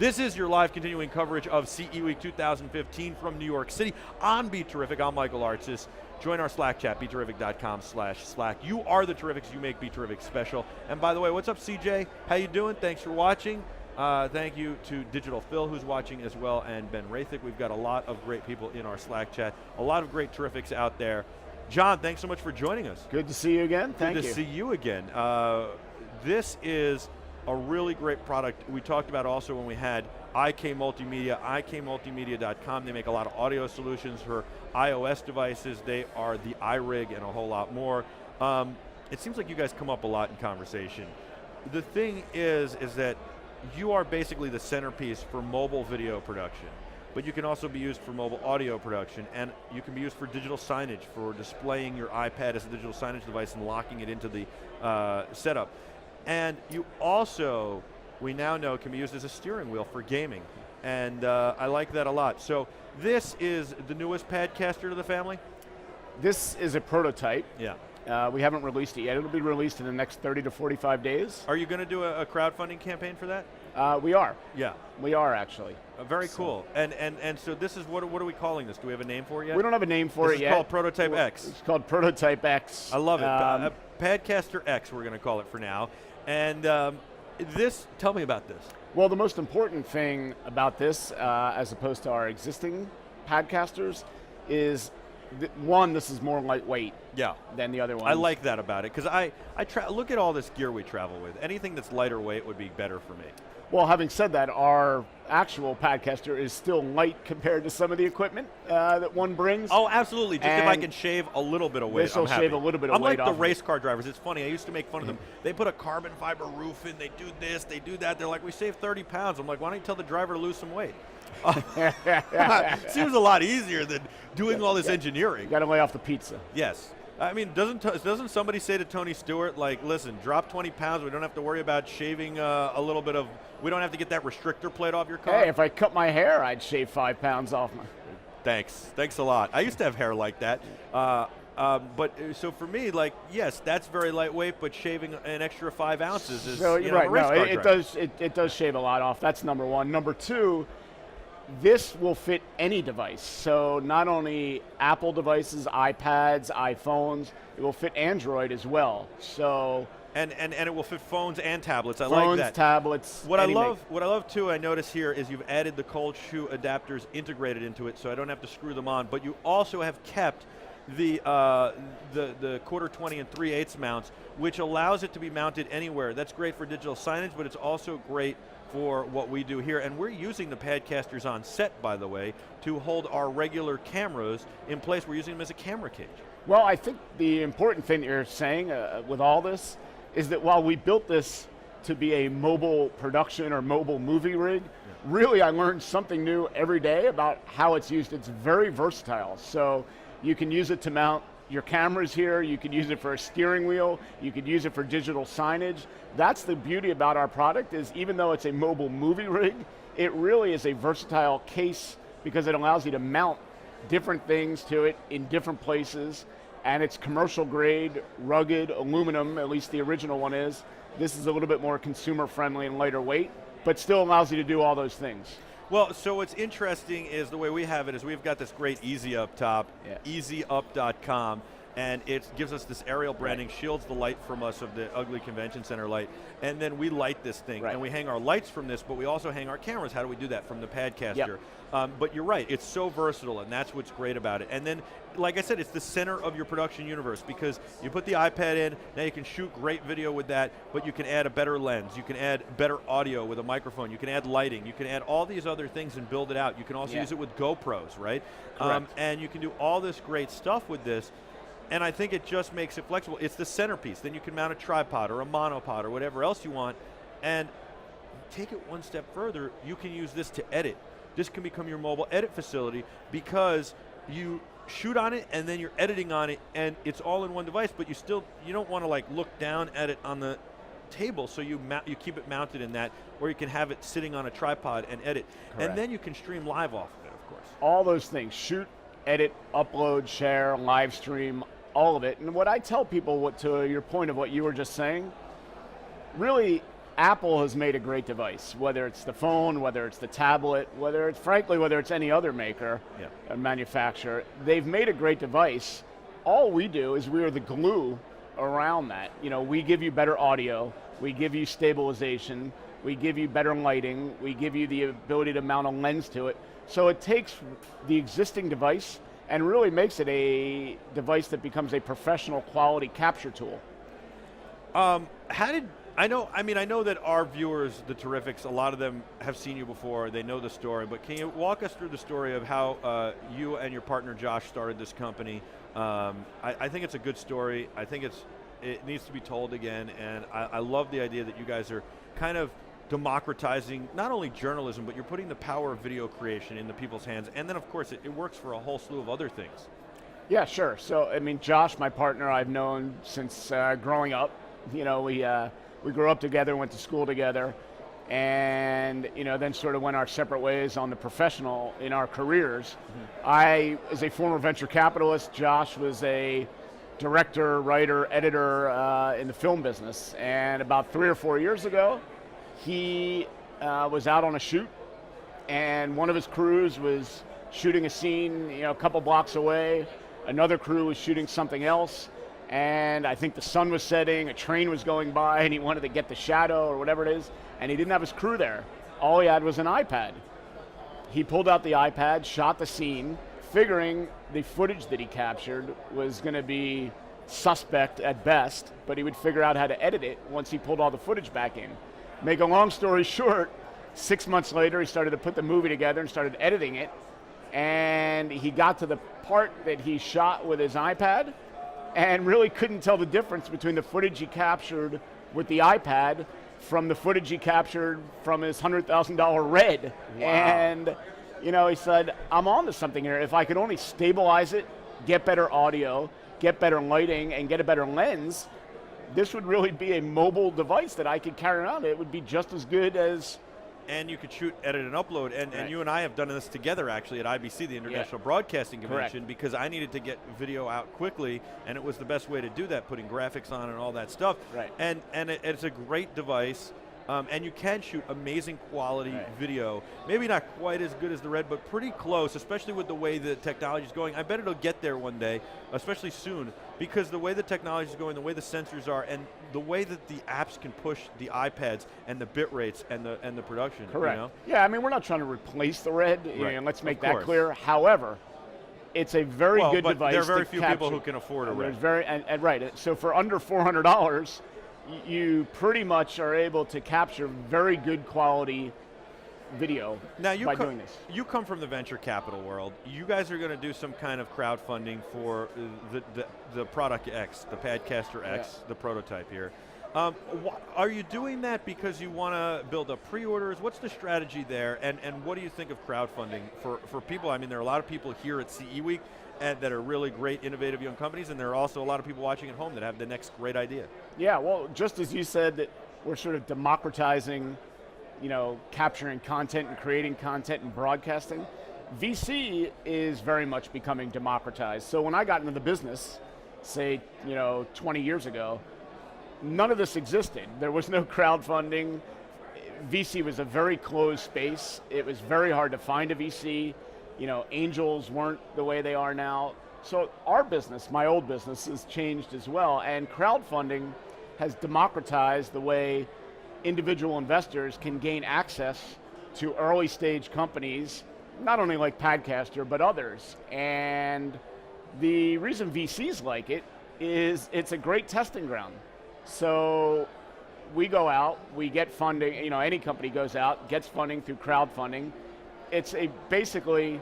This is your live continuing coverage of Ceweek 2015 from New York City on Be Terrific. I'm Michael Artsis. Join our Slack chat, beterrific.com/Slack. You are the Terrifics. You make Be Terrific special. And by the way, what's up, CJ? How you doing? Thanks for watching. Thank you to Digital Phil, who's watching as well, and Ben Rathick. We've got a lot of great people in our Slack chat, a lot of great Terrifics out there. John, thanks so much for joining us. Good to see you again. Thank you. Good to see you again. This is a really great product. We talked about also when we had IK Multimedia, ikmultimedia.com. They make a lot of audio solutions for iOS devices. They are the iRig and a whole lot more. It seems like you guys come up a lot in conversation. The thing is that you are basically the centerpiece for mobile video production, but you can also be used for mobile audio production, and you can be used for digital signage, for displaying your iPad as a digital signage device and locking it into the setup. And you also, we now know, can be used as a steering wheel for gaming. And I like that a lot. So this is the newest Padcaster to the family? This is a prototype. Yeah. We haven't released it yet. It'll be released in the next 30 to 45 days. Are you going to do a crowdfunding campaign for that? We are. Yeah. We are, actually. Very cool. And so this is, what are we calling this? Do we have a name for it yet? We don't have a name for it yet. It's called Prototype X. It's called Prototype X. I love it. Padcaster X, we're going to call it for now. And tell me about this. Well, the most important thing about this, as opposed to our existing Padcasters, is one, this is more lightweight than the other ones. I like that about it, because I look at all this gear we travel with. Anything that's lighter weight would be better for me. Well, having said that, our actual Padcaster is still light compared to some of the equipment that one brings. Oh, absolutely. Just if I can shave a little bit of weight, this will shave a little bit of weight off. I'm like the race car drivers. It's funny. I used to make fun of them. They put a carbon fiber roof in. They do this. They do that. They're like, we saved 30 pounds. I'm like, why don't you tell the driver to lose some weight? Seems a lot easier than doing all this engineering. You got to lay off the pizza. Yes. I mean, doesn't somebody say to Tony Stewart, like, listen, drop 20 pounds. We don't have to worry about shaving a little bit of. We don't have to get that restrictor plate off your car. Hey, if I cut my hair, I'd shave 5 pounds off my. Thanks a lot. I used to have hair like that. But so for me, like, yes, that's very lightweight, but shaving an extra 5 ounces is so, you're right. No, it does shave a lot off. That's number one. Number two, this will fit any device. So not only Apple devices, iPads, iPhones, it will fit Android as well. So and it will fit phones and tablets. I like that. Phones, tablets. What I love too, I notice here, is you've added the cold shoe adapters integrated into it, so I don't have to screw them on. But you also have kept the quarter 20 and 3/8 mounts, which allows it to be mounted anywhere. That's great for digital signage, but it's also great for what we do here. And we're using the Padcasters on set, by the way, to hold our regular cameras in place. We're using them as a camera cage. Well, I think the important thing that you're saying with all this is that while we built this to be a mobile production or mobile movie rig, really I learned something new every day about how it's used. It's very versatile. So you can use it to mount your cameras here, you could use it for a steering wheel, you could use it for digital signage. That's the beauty about our product, is even though it's a mobile movie rig, it really is a versatile case because it allows you to mount different things to it in different places, and it's commercial grade, rugged aluminum, at least the original one is. This is a little bit more consumer friendly and lighter weight, but still allows you to do all those things. Well, so what's interesting is the way we have it is we've got this great Easy Up top, easyup.com, and it gives us this aerial branding, shields the light from us of the ugly convention center light, and then we light this thing, and we hang our lights from this, but we also hang our cameras. How do we do that? From the Padcaster. But you're right, it's so versatile, and that's what's great about it. And then, like I said, it's the center of your production universe, because you put the iPad in, now you can shoot great video with that, but you can add a better lens, you can add better audio with a microphone, you can add lighting, you can add all these other things and build it out. You can also use it with GoPros, right? And you can do all this great stuff with this. And I think it just makes it flexible. It's the centerpiece. Then you can mount a tripod or a monopod or whatever else you want. And take it one step further, you can use this to edit. This can become your mobile edit facility, because you shoot on it and then you're editing on it, and it's all in one device, but you don't want to like look down at it on the table, so you keep it mounted in that, or you can have it sitting on a tripod and edit. And then you can stream live off of it, of course. All those things, shoot, edit, upload, share, live stream, all of it. And what I tell people, to your point of what you were just saying, really Apple has made a great device, whether it's the phone, whether it's the tablet, whether it's any other maker, manufacturer. They've made a great device. All we do is we are the glue around that. We give you better audio, we give you stabilization, we give you better lighting, we give you the ability to mount a lens to it. So it takes the existing device and really makes it a device that becomes a professional quality capture tool. I know that our viewers, the Terrifics, a lot of them have seen you before, they know the story, but can you walk us through the story of how you and your partner Josh started this company? I think it's a good story. I think it needs to be told again, and I love the idea that you guys are kind of democratizing not only journalism, but you're putting the power of video creation in the people's hands, and then of course it works for a whole slew of other things. Yeah, sure. So, Josh, my partner, I've known since growing up. We grew up together, went to school together, and then sort of went our separate ways on the professional in our careers. I, as a former venture capitalist, Josh was a director, writer, editor in the film business, and about 3 or 4 years ago, he was out on a shoot, and one of his crews was shooting a scene, a couple blocks away. Another crew was shooting something else, and I think the sun was setting, a train was going by, and he wanted to get the shadow or whatever it is, and he didn't have his crew there. All he had was an iPad. He pulled out the iPad, shot the scene, figuring the footage that he captured was going to be suspect at best, but he would figure out how to edit it once he pulled all the footage back in. Make a long story short, 6 months later, he started to put the movie together and started editing it, and he got to the part that he shot with his iPad and really couldn't tell the difference between the footage he captured with the iPad from the footage he captured from his $100,000 Red. Wow. And he said, I'm on to something here. If I could only stabilize it, get better audio, get better lighting, and get a better lens, this would really be a mobile device that I could carry around. It would be just as good as... And you could shoot, edit, and upload. And you and I have done this together, actually, at IBC, the International Broadcasting Convention, Correct. Because I needed to get video out quickly, and it was the best way to do that, putting graphics on and all that stuff. Right. And it's a great device. And you can shoot amazing quality video. Maybe not quite as good as the Red, but pretty close, especially with the way the technology is going. I bet it'll get there one day, especially soon, because the way the technology is going, the way the sensors are, and the way that the apps can push the iPads and the bit rates and the production. Correct. Yeah, we're not trying to replace the Red, and let's make that clear. However, it's a very good device. There are very few people who can afford a Red. Right. So for under $400, you pretty much are able to capture very good quality video by doing this. You come from the venture capital world. You guys are going to do some kind of crowdfunding for the product X, the Padcaster X, the prototype here. Are you doing that because you want to build up pre-orders? What's the strategy there? And what do you think of crowdfunding for people? There are a lot of people here at Ceweek that are really great, innovative young companies, and there are also a lot of people watching at home that have the next great idea. Yeah, well, just as you said that we're sort of democratizing, capturing content and creating content and broadcasting, VC is very much becoming democratized. So when I got into the business, say, 20 years ago, none of this existed. There was no crowdfunding. VC was a very closed space. It was very hard to find a VC. Angels weren't the way they are now. So our business, my old business, has changed as well, and crowdfunding has democratized the way individual investors can gain access to early stage companies, not only like Padcaster, but others. And the reason VCs like it is it's a great testing ground. So we go out, we get funding, any company goes out, gets funding through crowdfunding. It's basically,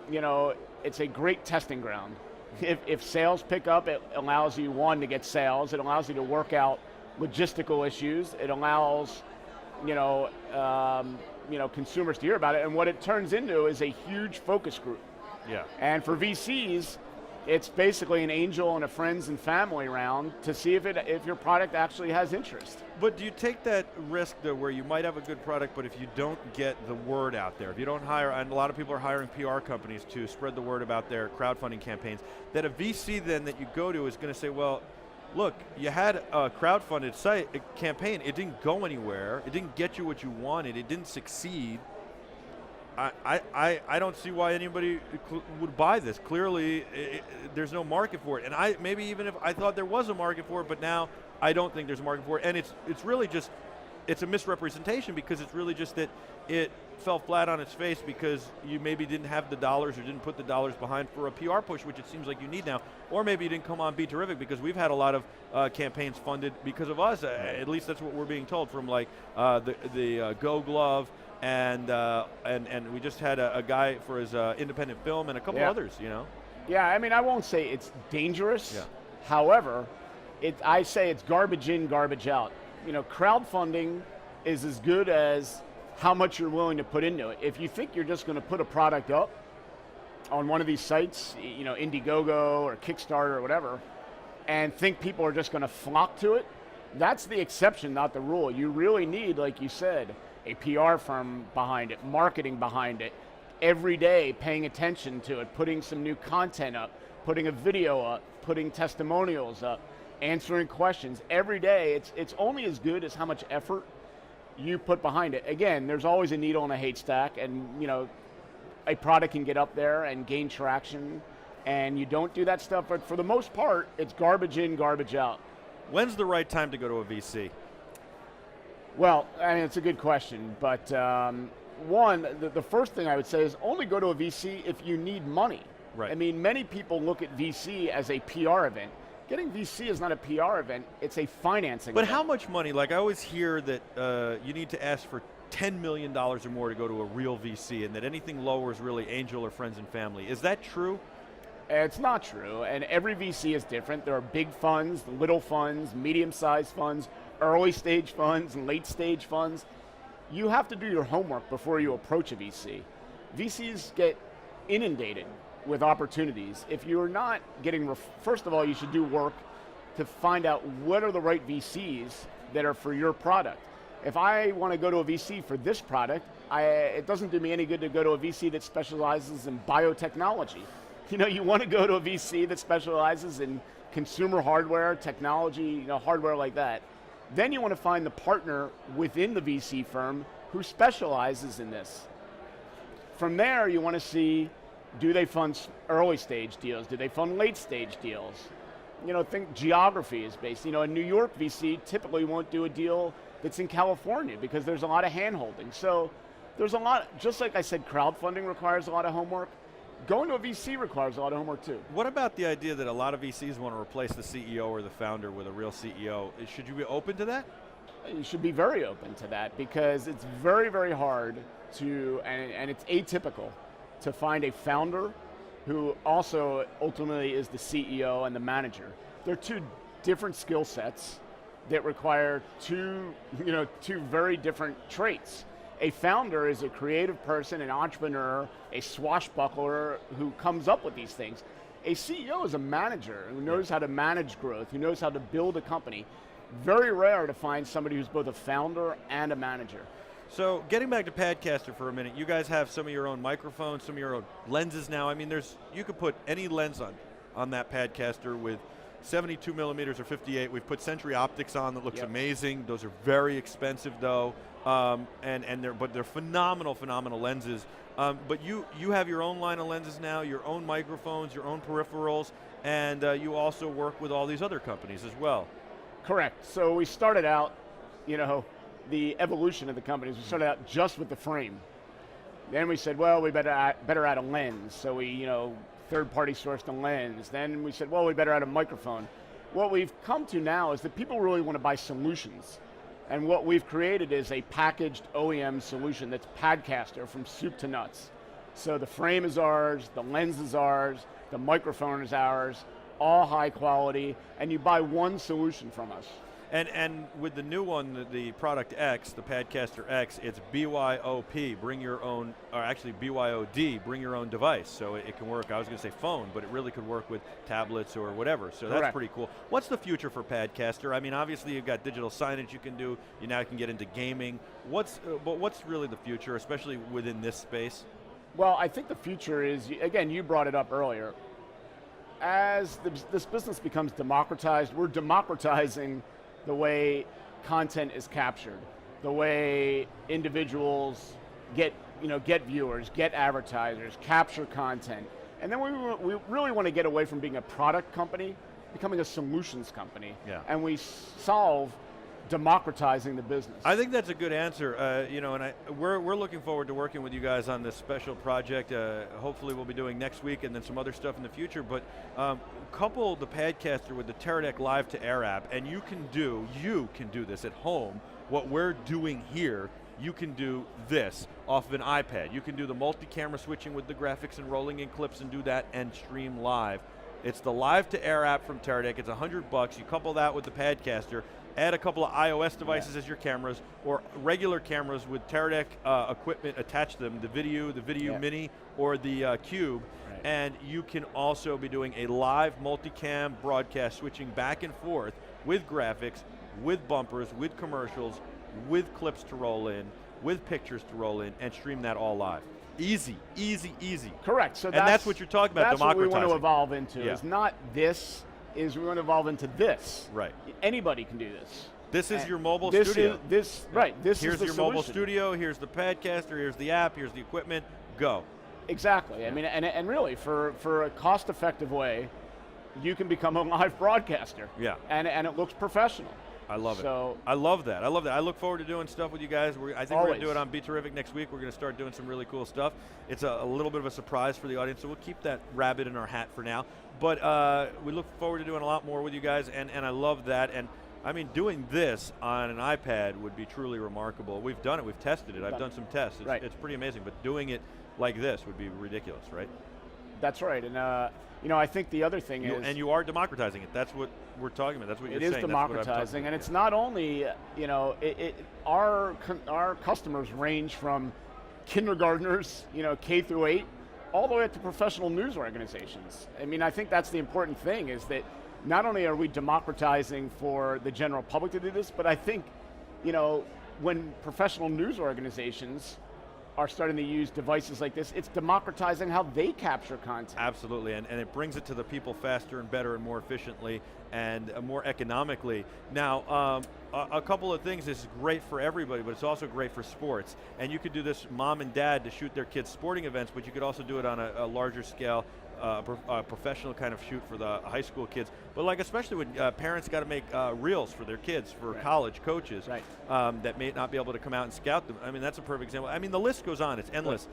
it's a great testing ground. If sales pick up, it allows you, one, to get sales. It allows you to work out logistical issues. It allows, consumers to hear about it. And what it turns into is a huge focus group. Yeah. And for VCs, it's basically an angel and a friends and family round to see if your product actually has interest. But do you take that risk though, where you might have a good product, but if you don't get the word out there, if you don't hire, and a lot of people are hiring PR companies to spread the word about their crowdfunding campaigns, that a VC then that you go to is going to say, well, look, you had a crowdfunded campaign. It didn't go anywhere. It didn't get you what you wanted. It didn't succeed. I don't see why anybody would buy this. Clearly, there's no market for it. And maybe even if I thought there was a market for it, but now I don't think there's a market for it. And it's really just, it's a misrepresentation, because it's really just that it fell flat on its face because you maybe didn't have the dollars or didn't put the dollars behind for a PR push, which it seems like you need now. Or maybe you didn't come on Be Terrific, because we've had a lot of campaigns funded because of us. At least that's what we're being told from like the Go Glove, and we just had a guy for his independent film and a couple others, you know? Yeah, I mean, I won't say it's dangerous. Yeah. However, I say it's garbage in, garbage out. You know, crowdfunding is as good as how much you're willing to put into it. If you think you're just going to put a product up on one of these sites, you know, Indiegogo or Kickstarter or whatever, and think people are just going to flock to it, that's the exception, not the rule. You really need, like you said, a PR firm behind it, marketing behind it, every day paying attention to it, putting some new content up, putting a video up, putting testimonials up, answering questions. Every day, it's only as good as how much effort you put behind it. Again, there's always a needle in a haystack, and you know, a product can get up there and gain traction, and you don't do that stuff, but for the most part, it's garbage in, garbage out. When's the right time to go to a VC? Well, I mean, it's a good question, but one, the first thing I would say is only go to a VC if you need money. Right. I mean, many people look at VC as a PR event. Getting VC is not a PR event, it's a financing But event. how much money? Like, I always hear that you need to ask for $10 million or more to go to a real VC, and that anything lower is really angel or friends and family. Is that true? It's not true, and every VC is different. There are big funds, little funds, medium-sized funds, early stage funds, and late stage funds. You have to do your homework before you approach a VC. VCs get inundated with opportunities. If you're not getting, first of all, you should do work to find out what are the right VCs that are for your product. If I want to go to a VC for this product, it doesn't do me any good to go to a VC that specializes in biotechnology. You know, you want to go to a VC that specializes in consumer hardware, technology, you know, hardware like that. Then you want to find the partner within the VC firm who specializes in this. From there, you want to see, do they fund early stage deals? Do they fund late stage deals? You know, think geography is based. You know, a New York VC typically won't do a deal that's in California because there's a lot of hand-holding. So there's a lot, just like I said, crowdfunding requires a lot of homework. Going to a VC requires a lot of homework too. What about the idea that a lot of VCs want to replace the CEO or the founder with a real CEO? Should you be open to that? You should be very open to that because it's very, very hard to, and it's atypical, to find a founder who also ultimately is the CEO and the manager. They're two different skill sets that require two very different traits. A founder is a creative person, an entrepreneur, a swashbuckler who comes up with these things. A CEO is a manager who knows how to manage growth, who knows how to build a company. Very rare to find somebody who's both a founder and a manager. So getting back to Padcaster for a minute, you guys have some of your own microphones, some of your own lenses now. I mean, you could put any lens on that Padcaster with 72 millimeters or 58. We've put Century Optics on that looks amazing. Those are very expensive though, but they're phenomenal lenses. But you have your own line of lenses now, your own microphones, your own peripherals, and you also work with all these other companies as well. Correct. So we started out, the evolution of the companies, we started out just with the frame. Then we said, well, we better add a lens. So we, third-party sourced a lens. Then we said, well, we better add a microphone. What we've come to now is that people really want to buy solutions. And what we've created is a packaged OEM solution that's Padcaster from soup to nuts. So the frame is ours, the lens is ours, the microphone is ours, all high quality, and you buy one solution from us. And with the new one, the product X, the Padcaster X, it's BYOP, bring your own, or actually BYOD, bring your own device. So it can work, I was going to say phone, but it really could work with tablets or whatever. So that's pretty cool. What's the future for Padcaster? I mean, obviously you've got digital signage you can do, you now can get into gaming. But what's really the future, especially within this space? Well, I think the future is, again, you brought it up earlier. as this business becomes democratized, we're democratizing the way content is captured, the way individuals get viewers, get advertisers, capture content. And then we really want to get away from being a product company, becoming a solutions company. Yeah. And we solve democratizing the business. I think that's a good answer. And we're looking forward to working with you guys on this special project. Hopefully we'll be doing next week and then some other stuff in the future. But couple the Padcaster with the Teradek Live to Air app, and you can do this at home. What we're doing here, you can do this off of an iPad. You can do the multi-camera switching with the graphics and rolling in clips and do that and stream live. It's the Live to Air app from Teradek. It's $100. You couple that with the Padcaster, add a couple of iOS devices as your cameras, or regular cameras with Teradek equipment attached to them, the Video Mini or the Cube, and you can also be doing a live multicam broadcast switching back and forth with graphics, with bumpers, with commercials, with clips to roll in, with pictures to roll in, and stream that all live. Easy, easy, easy. Correct. So that's what you're talking about, that's democratizing. What we want to evolve into. Yeah. Is not this, is we want to evolve into this. Right. Anybody can do this. This is your mobile this studio. This here's is the your mobile solution. studio, here's the Padcaster, here's the app, here's the equipment, go. Exactly. I mean, and really, for a cost-effective way, you can become a live broadcaster. Yeah. And it looks professional. I love So it. I love that. I love that. I look forward to doing stuff with you guys. I think we're going to do it on Be Terrific next week. We're going to start doing some really cool stuff. It's a little bit of a surprise for the audience, so we'll keep that rabbit in our hat for now. But we look forward to doing a lot more with you guys, and I love that. And I mean, doing this on an iPad would be truly remarkable. We've done it. We've tested it. I've done some tests. It's pretty amazing. But doing it like this would be ridiculous, right? That's right. And I think the other thing is, and you are democratizing it. That's what we're talking about. That's what you're saying. It is democratizing, and it's not only our customers range from kindergartners, K through 8, all the way up to professional news organizations. I mean, I think that's the important thing, is that not only are we democratizing for the general public to do this, but I think, when professional news organizations are starting to use devices like this, it's democratizing how they capture content. Absolutely, and it brings it to the people faster and better and more efficiently and more economically. Now, a couple of things. This is great for everybody, but it's also great for sports. And you could do this, mom and dad, to shoot their kids' sporting events, but you could also do it on a larger scale, a professional kind of shoot for the high school kids. But like, especially when parents got to make reels for their kids, for college coaches that may not be able to come out and scout them. I mean, that's a perfect example. I mean, the list goes on. It's endless.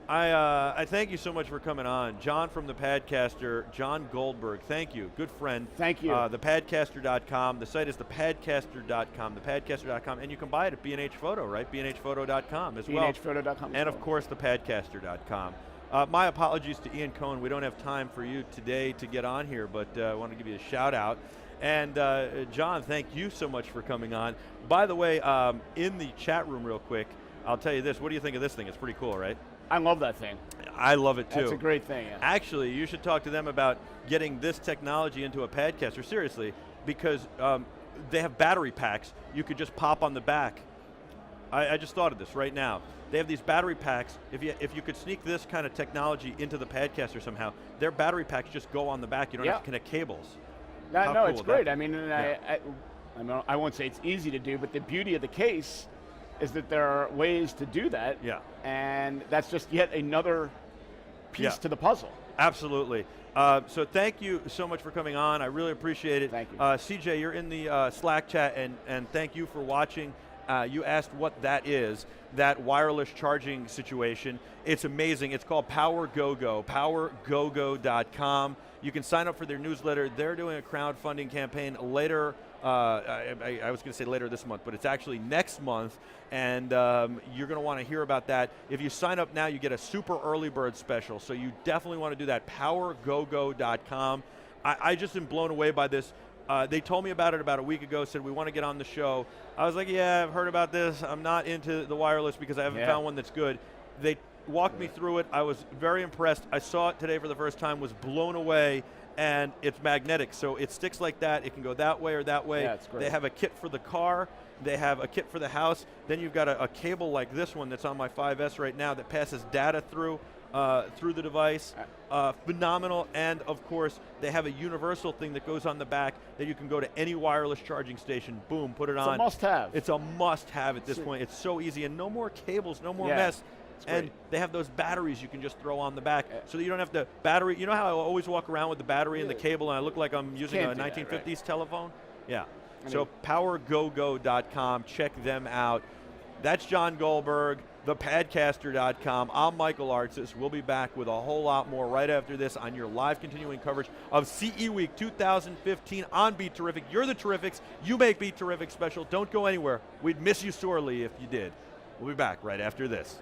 I thank you so much for coming on. John from the Padcaster, John Goldberg, thank you. Good friend. Thank you. Thepadcaster.com. The site is thepadcaster.com, thepadcaster.com, and you can buy it at B&H Photo, right? BNHphoto.com as well. BNHphoto.com. And of course, thepadcaster.com. My apologies to Ian Cohen. We don't have time for you today to get on here, but I want to give you a shout out. And John, thank you so much for coming on. By the way, in the chat room real quick, I'll tell you this. What do you think of this thing? It's pretty cool, right? I love that thing. I love it too. That's a great thing. Yeah. Actually, you should talk to them about getting this technology into a Padcaster, seriously, because they have battery packs you could just pop on the back. I just thought of this right now. They have these battery packs. If you could sneak this kind of technology into the Padcaster somehow, their battery packs just go on the back. You don't have to connect cables. No, it's great. I mean, I won't say it's easy to do, but the beauty of the case is that there are ways to do that. Yeah. And that's just yet another piece to the puzzle. Absolutely. So thank you so much for coming on. I really appreciate it. Thank you. CJ, you're in the Slack chat, and thank you for watching. You asked what that is, that wireless charging situation. It's amazing. It's called PowerGoGo, powergogo.com. You can sign up for their newsletter. They're doing a crowdfunding campaign later. I was going to say later this month, but it's actually next month, and you're going to want to hear about that. If you sign up now, you get a super early bird special, so you definitely want to do that, powergogo.com. I just am blown away by this. They told me about it about a week ago, said we want to get on the show. I was like, yeah, I've heard about this. I'm not into the wireless because I haven't found one that's good. They walked me through it. I was very impressed. I saw it today for the first time, was blown away, and it's magnetic, so it sticks like that. It can go that way or that way. Yeah, it's great. They have a kit for the car. They have a kit for the house. Then you've got a cable like this one that's on my 5S right now that passes data through. through the device. Phenomenal, and of course, they have a universal thing that goes on the back that you can go to any wireless charging station, boom, put it on. It's a must-have. It's a must-have at this point. It's so easy, and no more cables, no more mess. And they have those batteries you can just throw on the back so that you don't have to battery. You know how I always walk around with the battery and the cable and I look like I'm using a 1950s telephone? Yeah. So powergogo.com, check them out. That's John Goldberg, thepadcaster.com. I'm Michael Artsis. We'll be back with a whole lot more right after this on your live continuing coverage of Ceweek 2015 on Be Terrific. You're the Terrifics. You make Be Terrific special. Don't go anywhere. We'd miss you sorely if you did. We'll be back right after this.